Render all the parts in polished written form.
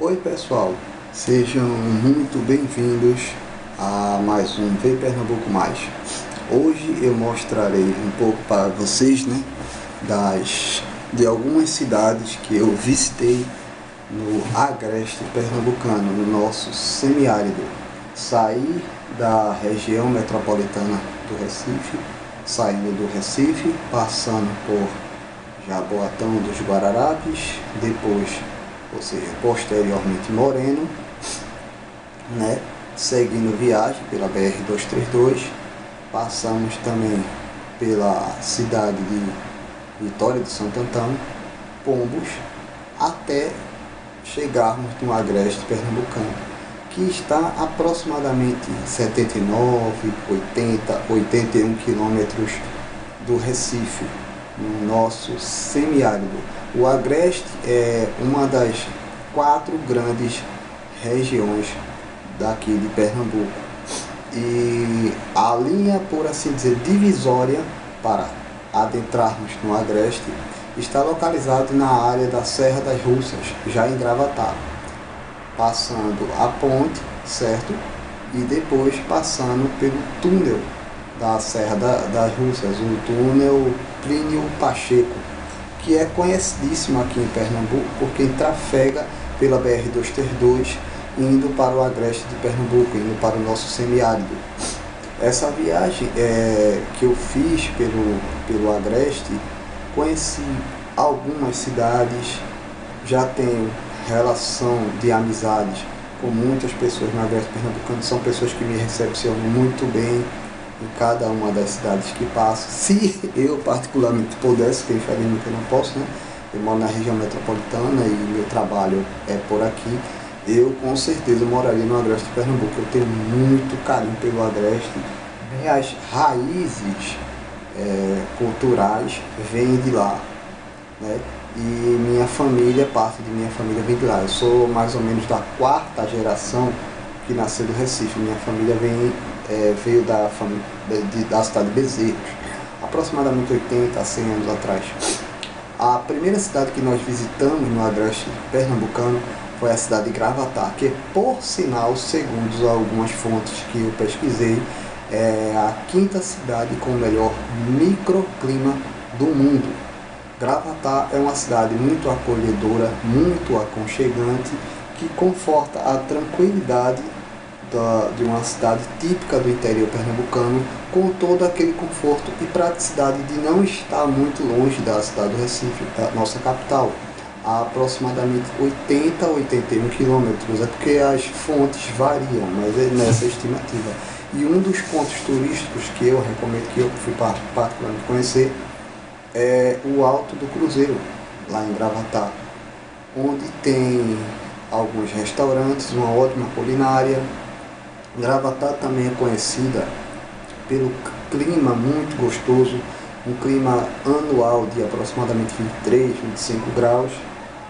Oi pessoal, sejam muito bem-vindos a mais um Vem Pernambuco Mais. Hoje eu mostrarei um pouco para vocês, de algumas cidades que eu visitei no agreste pernambucano, no nosso semiárido. Saí da região metropolitana do Recife, saindo do Recife, passando por Jaboatão dos Guararapes, depois, ou seja, posteriormente Moreno, seguindo viagem pela BR-232, passamos também pela cidade de Vitória de Santo Antão, Pombos, até chegarmos no agreste pernambucano, que está aproximadamente 79, 80, 81 quilômetros do Recife, no nosso semiárido. O agreste é uma das 4 grandes regiões daqui de Pernambuco, e a linha, por assim dizer, divisória para adentrarmos no agreste está localizado na área da Serra das Russas, já em Gravatá, passando a ponte, certo? E depois passando pelo túnel da Serra das Russas, o túnel Plínio Pacheco, que é conhecidíssimo aqui em Pernambuco por quem trafega pela BR-232, indo para o agreste de Pernambuco, indo para o nosso semiárido. Essa viagem que eu fiz pelo agreste, conheci algumas cidades, já tenho relação de amizades com muitas pessoas no agreste pernambucano, são pessoas que me recepcionam muito bem em cada uma das cidades que passo. Se eu particularmente pudesse, porque infelizmente eu não posso, eu moro na região metropolitana e meu trabalho é por aqui, eu com certeza moraria no agreste de Pernambuco. Eu tenho muito carinho pelo agreste. As raízes culturais vêm de lá, e minha família, parte de minha família vem de lá. Eu sou mais ou menos da 4ª geração que nasceu do Recife. Minha família veio da cidade de Bezerros, aproximadamente 80 a 100 anos atrás. A primeira cidade que nós visitamos no agreste pernambucano foi a cidade de Gravatá, que, por sinal, segundo algumas fontes que eu pesquisei, é a 5ª cidade com o melhor microclima do mundo. Gravatá é uma cidade muito acolhedora, muito aconchegante, que conforta a tranquilidade de uma cidade típica do interior pernambucano, com todo aquele conforto e praticidade de não estar muito longe da cidade do Recife, da nossa capital, a aproximadamente 80 a 81 quilômetros. É porque as fontes variam, mas é nessa estimativa. E um dos pontos turísticos que eu recomendo, que eu fui particularmente conhecer, é o Alto do Cruzeiro, lá em Gravatá, onde tem alguns restaurantes, uma ótima culinária. Gravatá também é conhecida pelo clima muito gostoso, um clima anual de aproximadamente 23, 25 graus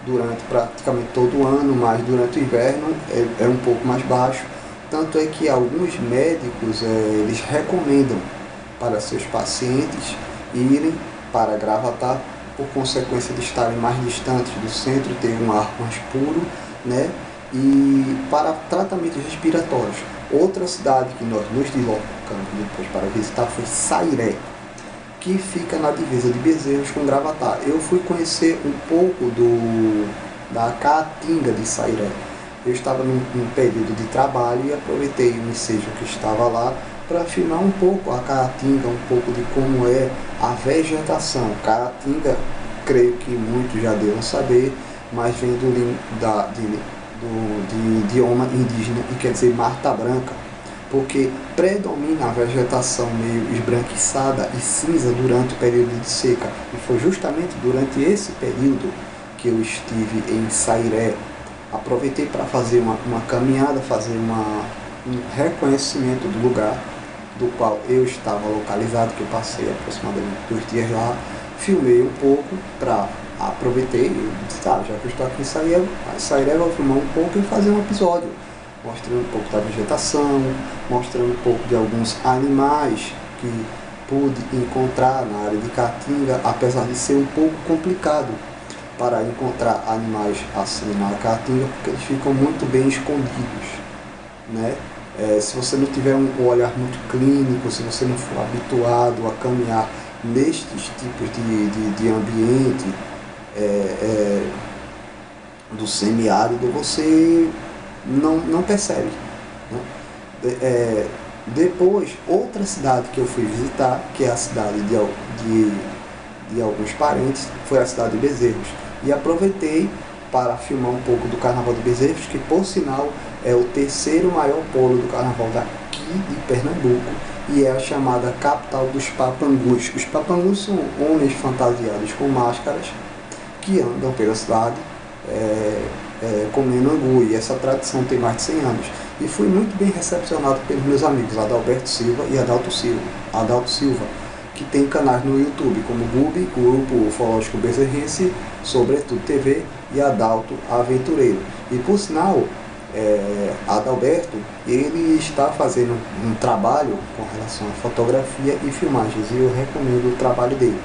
durante praticamente todo o ano, mas durante o inverno é um pouco mais baixo. Tanto é que alguns médicos eles recomendam para seus pacientes irem para Gravatá, por consequência de estarem mais distantes do centro, ter um ar mais puro, e para tratamentos respiratórios. Outra cidade que nós nos deslocamos depois para visitar foi Sairé, que fica na divisa de Bezerros com Gravatá. Eu fui conhecer um pouco da Caatinga de Sairé. Eu estava num período de trabalho e aproveitei o ensejo que estava lá para filmar um pouco a Caatinga, um pouco de como é a vegetação. Caatinga, creio que muitos já devam saber, mas vem do idioma indígena e quer dizer Mata Branca, porque predomina a vegetação meio esbranquiçada e cinza durante o período de seca. E foi justamente durante esse período que eu estive em Sairé. Aproveitei para fazer uma caminhada, fazer um reconhecimento do lugar do qual eu estava localizado, que eu passei aproximadamente 2 dias lá. Filmei um pouco, aproveitei e disse, já que eu estou aqui em Sairé, vou filmar um pouco e fazer um episódio, mostrando um pouco da vegetação, mostrando um pouco de alguns animais que pude encontrar na área de Caatinga, apesar de ser um pouco complicado, para encontrar animais assim na Caatinga, porque eles ficam muito bem escondidos, né? Se você não tiver um olhar muito clínico, se você não for habituado a caminhar nestes tipos de ambiente do semiárido, você não percebe, né? Depois, outra cidade que eu fui visitar, que é a cidade de alguns parentes, foi a cidade de Bezerros. E aproveitei para filmar um pouco do Carnaval de Bezerros, que por sinal é o terceiro maior polo do Carnaval daqui de Pernambuco e é a chamada capital dos papangus. Os papangus são homens fantasiados com máscaras que andam pela cidade comendo angu, e essa tradição tem mais de 100 anos. E fui muito bem recepcionado pelos meus amigos Adalberto Silva e Adalto Silva, que tem canais no YouTube como GUB, Grupo Ufológico Bezerrense, Sobretudo TV, e Adalto Aventureiro. E por sinal, Adalberto, ele está fazendo um trabalho com relação à fotografia e filmagens, e eu recomendo o trabalho dele.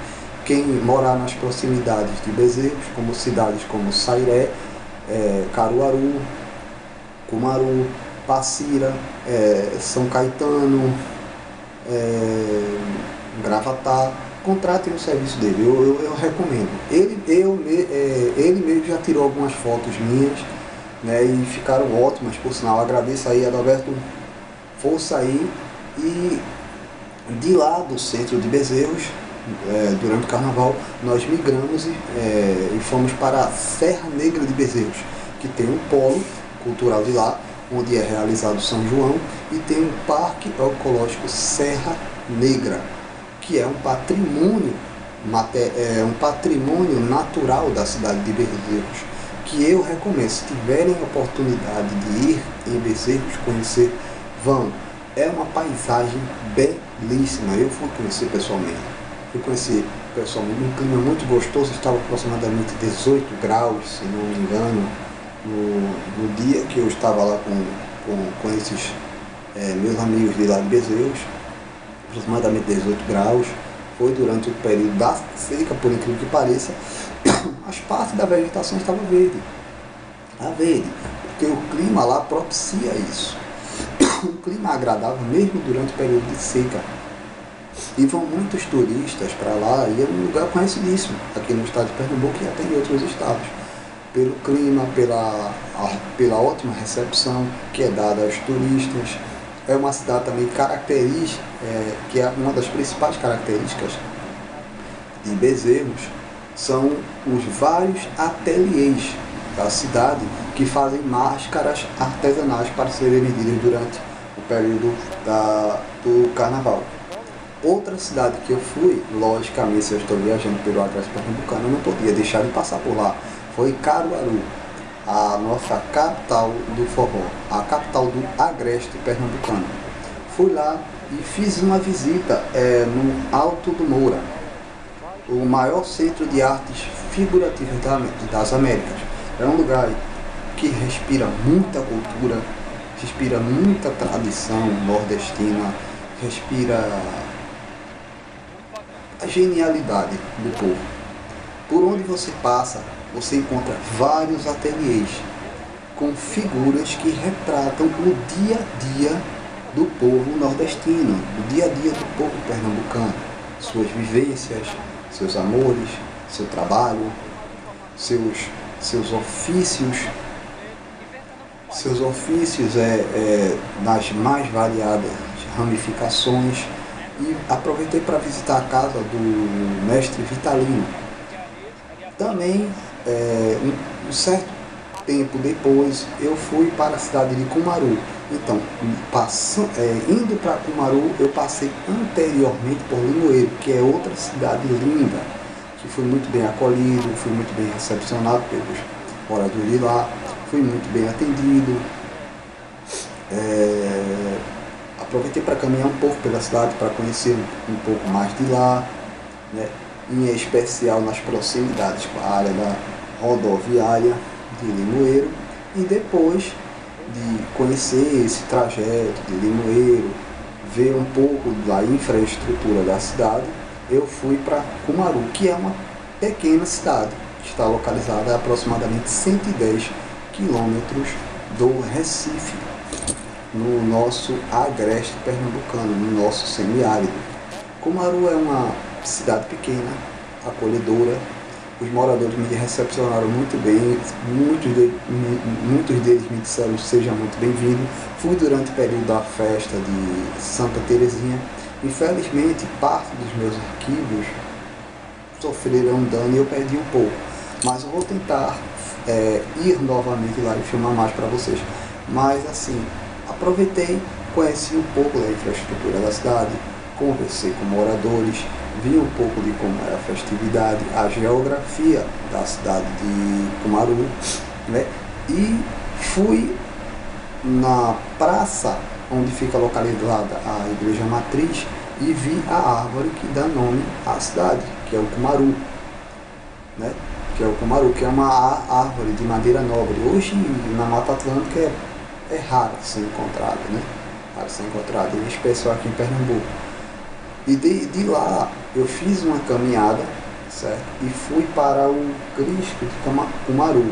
Quem morar nas proximidades de Bezerros, como cidades como Sairé, Caruaru, Cumaru, Passira, São Caetano, Gravatá, contratem o serviço dele, eu recomendo. Ele mesmo já tirou algumas fotos minhas, né, e ficaram ótimas, por sinal. Agradeço aí, Adalberto, força aí. E de lá do centro de Bezerros, durante o carnaval, nós migramos e fomos para a Serra Negra de Bezerros, que tem um polo cultural de lá, onde é realizado São João, e tem um Parque Ecológico Serra Negra, que é um patrimônio natural da cidade de Bezerros, que eu recomendo. Se tiverem a oportunidade de ir em Bezerros, conhecer, vão. É uma paisagem belíssima. Eu fui conhecer pessoalmente. Um clima muito gostoso, estava aproximadamente 18 graus, se não me engano, no dia que eu estava lá com esses meus amigos de lá de Bezerros, aproximadamente 18 graus. Foi durante o período da seca, por incrível que pareça. As partes da vegetação estavam verde, porque o clima lá propicia isso. Um clima agradável mesmo durante o período de seca. E vão muitos turistas para lá, e é um lugar conhecidíssimo aqui no estado de Pernambuco e até em outros estados, pelo clima, pela ótima recepção que é dada aos turistas. É uma cidade também característica, que é uma das principais características de Bezerros, são os vários ateliês da cidade que fazem máscaras artesanais para serem vendidas durante o período do carnaval. Outra cidade que eu fui, logicamente, se eu estou viajando pelo Agreste Pernambucano, eu não podia deixar de passar por lá, foi Caruaru, a nossa capital do forró, a capital do Agreste Pernambucano. Fui lá e fiz uma visita no Alto do Moura, o maior centro de artes figurativas das Américas. É um lugar que respira muita cultura, respira muita tradição nordestina, respira a genialidade do povo. Por onde você passa, você encontra vários ateliês com figuras que retratam o dia a dia do povo nordestino, o dia a dia do povo pernambucano, suas vivências, seus amores, seu trabalho, seus ofícios nas mais variadas ramificações. E aproveitei para visitar a casa do mestre Vitalino. Também, um certo tempo depois, eu fui para a cidade de Cumaru. Então, indo para Cumaru, eu passei anteriormente por Limoeiro, que é outra cidade linda, que fui muito bem acolhido, fui muito bem recepcionado pelos moradores de lá, fui muito bem atendido. Aproveitei para caminhar um pouco pela cidade, para conhecer um pouco mais de lá, né? Em especial nas proximidades com a área da rodoviária de Limoeiro. E depois de conhecer esse trajeto de Limoeiro, ver um pouco da infraestrutura da cidade, eu fui para Cumaru, que é uma pequena cidade, que está localizada a aproximadamente 110 quilômetros do Recife, no nosso agreste pernambucano, no nosso semiárido. Cumaru é uma cidade pequena, acolhedora. Os moradores me recepcionaram muito bem, muitos deles me disseram seja muito bem-vindo. Fui durante o período da festa de Santa Terezinha. Infelizmente, parte dos meus arquivos sofreram dano e eu perdi um pouco, mas eu vou tentar ir novamente lá e filmar mais para vocês. Mas assim, aproveitei, conheci um pouco da infraestrutura da cidade, conversei com moradores, vi um pouco de como era a festividade, a geografia da cidade de Cumaru, né? E fui na praça onde fica localizada a igreja matriz e vi a árvore que dá nome à cidade, que é o Cumaru, né? Que é o Cumaru, que é uma árvore de madeira nobre. Hoje na Mata Atlântica é raro ser encontrada, né? Raro ser encontrada, em especial aqui em Pernambuco. E de lá eu fiz uma caminhada, certo? E fui para o Cristo de Cumaru.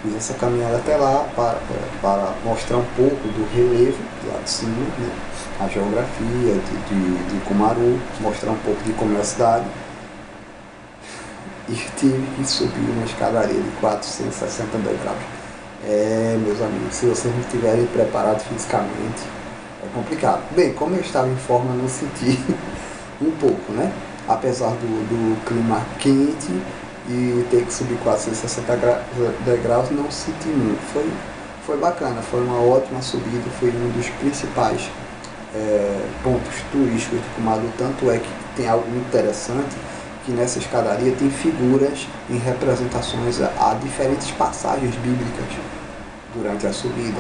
Fiz essa caminhada até lá para mostrar um pouco do relevo lá de cima, né? A geografia de Cumaru, mostrar um pouco de como é a cidade. E tive que subir uma escadaria de 460 degraus. Meus amigos, se vocês não estiverem preparados fisicamente, é complicado. Bem, como eu estava em forma, não senti um pouco, né? Apesar do clima quente e ter que subir 460 degraus, não senti muito. Foi bacana, foi uma ótima subida, foi um dos principais pontos turísticos de Cumaru. Tanto é que tem algo interessante, que nessa escadaria tem figuras em representações a diferentes passagens bíblicas durante a subida,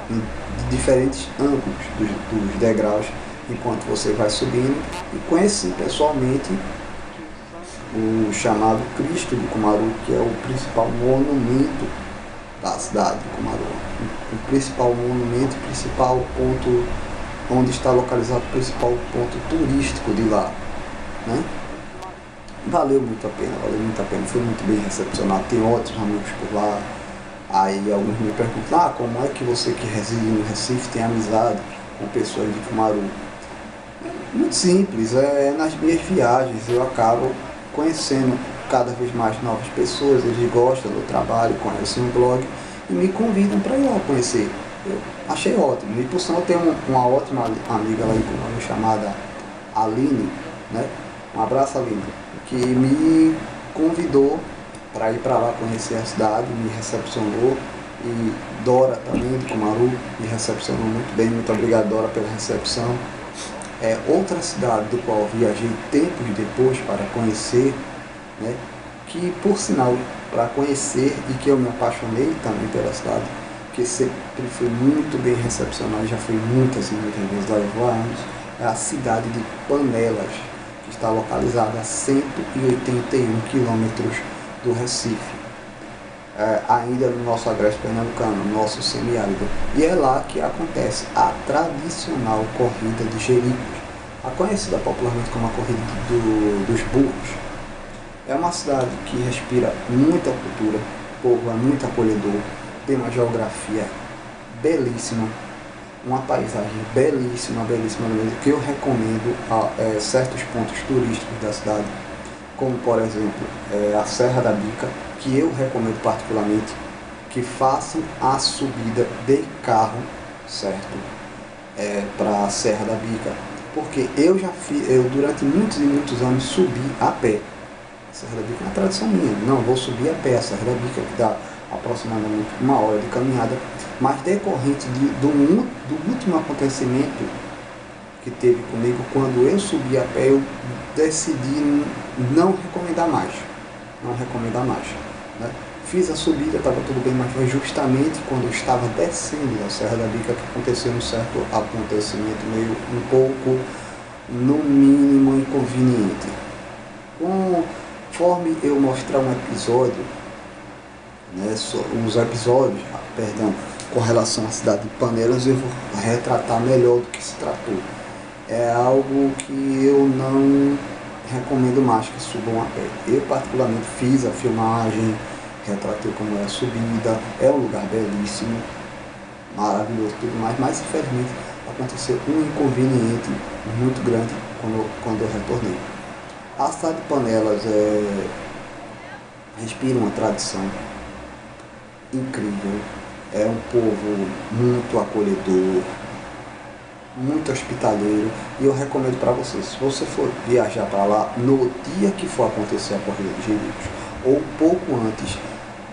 em diferentes ângulos dos degraus, enquanto você vai subindo. E conheci pessoalmente o chamado Cristo de Cumaru, que é o principal monumento da cidade de Cumaru. O principal monumento, o principal ponto onde está localizado o principal ponto turístico de lá, né? Valeu muito a pena, fui muito bem recepcionado, tem outros amigos por lá. Aí alguns me perguntam, como é que você que reside no Recife tem amizade com pessoas de Cumaru? Muito simples, nas minhas viagens eu acabo conhecendo cada vez mais novas pessoas, eles gostam do trabalho, conhecem o blog e me convidam para ir lá conhecer. Eu achei ótimo, e por sinal eu tenho uma ótima amiga lá em Cumaru chamada Aline, né? Um abraço, Aline, que me convidou para ir para lá conhecer a cidade, me recepcionou. E Dora também de Cumaru me recepcionou muito bem, muito obrigado, Dora, pela recepção. Outra cidade do qual viajei tempos depois para conhecer, né, que por sinal para conhecer e que eu me apaixonei também pela cidade, que sempre fui muito bem recepcionado, já fui muitas e muitas vezes, lá anos, é a cidade de Panelas, que está localizada a 181 quilômetros do Recife, ainda no nosso agreste pernambucano, no nosso semiárido. E é lá que acontece a tradicional corrida de Jericos, a conhecida popularmente como a corrida dos burros. É uma cidade que respira muita cultura, o povo é muito acolhedor, tem uma geografia belíssima, uma paisagem belíssima mesmo, que eu recomendo a certos pontos turísticos da cidade, como por exemplo a Serra da Bica, que eu recomendo particularmente que façam a subida de carro, certo? Para a Serra da Bica, porque eu durante muitos e muitos anos subi a pé. A Serra da Bica é uma tradição minha, não, vou subir a pé a Serra da Bica, que dá aproximadamente 1 hora de caminhada, mas decorrente do último acontecimento que teve comigo, quando eu subi a pé, eu decidi não recomendar mais, né? Fiz a subida, estava tudo bem, mas foi justamente quando eu estava descendo da Serra da Bica que aconteceu um certo acontecimento meio um pouco, no mínimo, inconveniente. Conforme eu mostrar um episódio, né, com relação à cidade de Panelas, eu vou retratar melhor do que se tratou. É algo que eu não recomendo mais que subam a pé. Eu particularmente fiz a filmagem, retratei como é a subida, é um lugar belíssimo, maravilhoso e tudo mais, mas infelizmente aconteceu um inconveniente muito grande quando eu retornei. A cidade de Panelas respira uma tradição incrível, é um povo muito acolhedor, muito hospitaleiro, e eu recomendo para você, se você for viajar para lá no dia que for acontecer a corrida de Jericos ou pouco antes,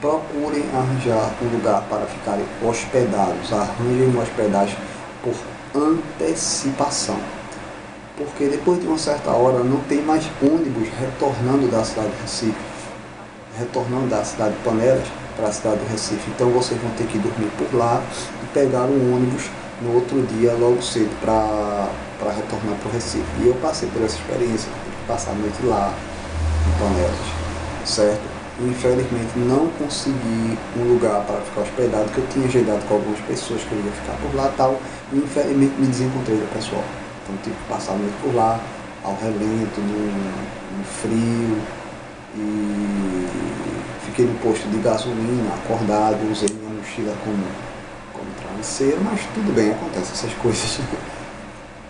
procurem arranjar um lugar para ficarem hospedados, arranjem uma hospedagem por antecipação, porque depois de uma certa hora não tem mais ônibus retornando da cidade de Recife, retornando da cidade de Panelas para a cidade do Recife, então vocês vão ter que dormir por lá e pegar um ônibus no outro dia logo cedo para retornar para o Recife. E eu passei por essa experiência, tive que passar a noite lá em Panelas, certo? Infelizmente não consegui um lugar para ficar hospedado, que eu tinha agendado com algumas pessoas que eu ia ficar por lá e tal, e infelizmente me desencontrei do pessoal. Então tive que passar a noite por lá, ao relento, no frio, e fiquei no posto de gasolina, acordado, usei minha mochila como travesseiro, mas tudo bem, acontece essas coisas.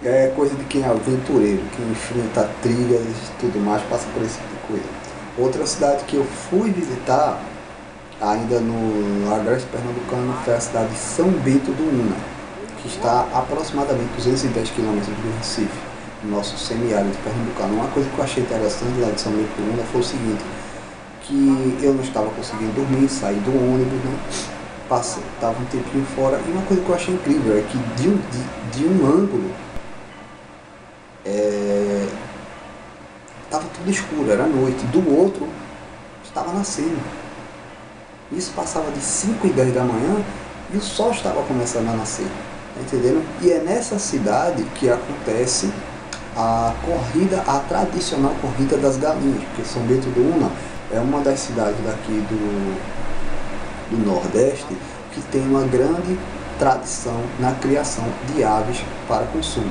É coisa de quem é aventureiro, quem enfrenta trilhas e tudo mais, passa por esse tipo de coisa. Outra cidade que eu fui visitar, ainda no Agreste Pernambucano, foi a cidade de São Bento do Una, que está a aproximadamente 210 km do Recife, no nosso semiárido pernambucano. Uma coisa que eu achei interessante lá de São Bento do Una foi o seguinte, que eu não estava conseguindo dormir, sair do ônibus, né? Estava um tempinho fora, e uma coisa que eu achei incrível é que de um ângulo estava tudo escuro, era noite, do outro estava nascendo. Isso passava de 5 e 10 da manhã e o sol estava começando a nascer, tá entendendo? E é nessa cidade que acontece a corrida, a tradicional corrida das galinhas, porque São Bento do Una é uma das cidades daqui do Nordeste que tem uma grande tradição na criação de aves para consumo.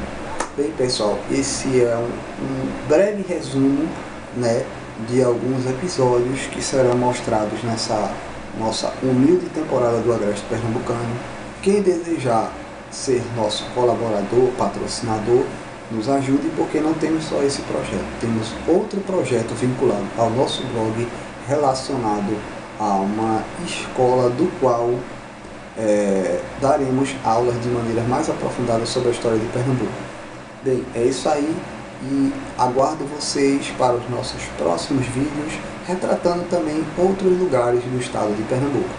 Bem, pessoal, esse é um breve resumo, né, de alguns episódios que serão mostrados nessa nossa humilde temporada do Agreste Pernambucano. Quem desejar ser nosso colaborador, patrocinador, nos ajude, porque não temos só esse projeto, temos outro projeto vinculado ao nosso blog relacionado a uma escola do qual daremos aulas de maneira mais aprofundada sobre a história de Pernambuco. Bem, é isso aí, e aguardo vocês para os nossos próximos vídeos, retratando também outros lugares do estado de Pernambuco.